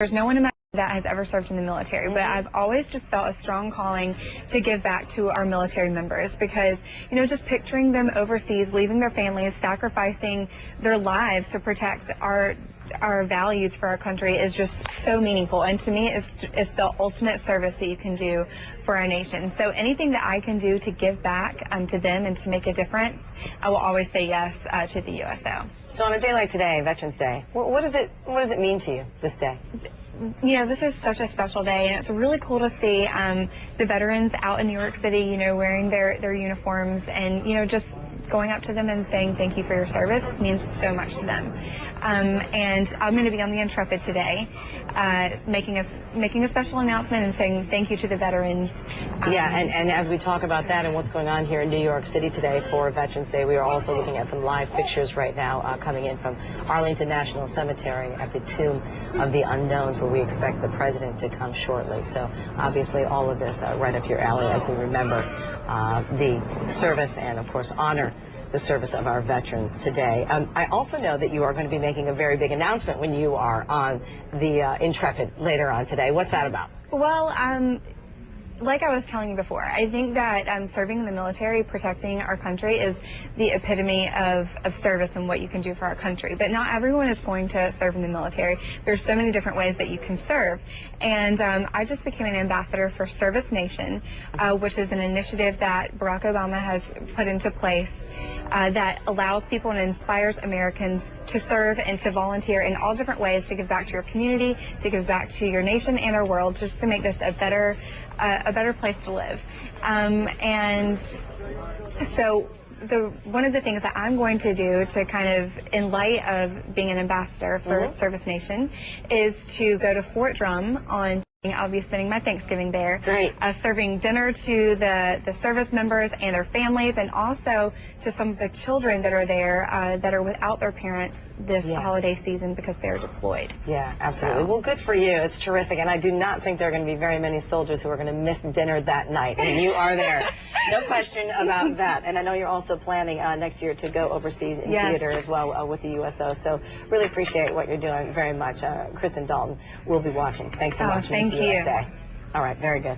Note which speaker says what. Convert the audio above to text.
Speaker 1: There's no one in my that has ever served in the military, but I've always just felt a strong calling to give back to our military members because, you know, just picturing them overseas, leaving their families, sacrificing their lives to protect our values for our country is just so meaningful. And to me, it's the ultimate service that you can do for our nation. So anything that I can do to give back to them and to make a difference, I will always say yes to the USO.
Speaker 2: So on a day like today, Veterans Day, what does it mean to you, this day?
Speaker 1: You know, this is such a special day, and it's really cool to see the veterans out in New York City, you know, wearing their uniforms and, you know, just going up to them and saying thank you for your service means so much to them. And I'm going to be on the Intrepid today, making a special announcement and saying thank you to the veterans.
Speaker 2: Yeah, and as we talk about that and what's going on here in New York City today for Veterans Day, we are also looking at some live pictures right now coming in from Arlington National Cemetery at the Tomb of the Unknowns, where we expect the president to come shortly. So obviously all of this right up your alley as we remember the service and, of course, honor the service of our veterans today. I also know that you are going to be making a very big announcement when you are on the Intrepid later on today. What's that about?
Speaker 1: Well, like I was telling you before, I think that serving in the military, protecting our country is the epitome of service and what you can do for our country. But not everyone is going to serve in the military. There's so many different ways that you can serve. And I just became an ambassador for Service Nation, which is an initiative that Barack Obama has put into place that allows people and inspires Americans to serve and to volunteer in all different ways to give back to your community, to give back to your nation and our world, just to make this a better place to live. And so one of the things that I'm going to do to kind of, in light of being an ambassador for Service Nation, is to go to Fort Drum on I'll be spending my Thanksgiving there.
Speaker 2: Great.
Speaker 1: Serving dinner to the service members and their families, and also to some of the children that are there that are without their parents this holiday season because they're deployed.
Speaker 2: Yeah, absolutely. Well, good for you. It's terrific. And I do not think there are going to be very many soldiers who are going to miss dinner that night. And you are there. No question about that. And I know you're also planning next year to go overseas in theater as well with the USO. So really appreciate what you're doing very much. Kristen Dalton will be watching. Thanks so much.
Speaker 1: Thank you.
Speaker 2: USA. All right, very good.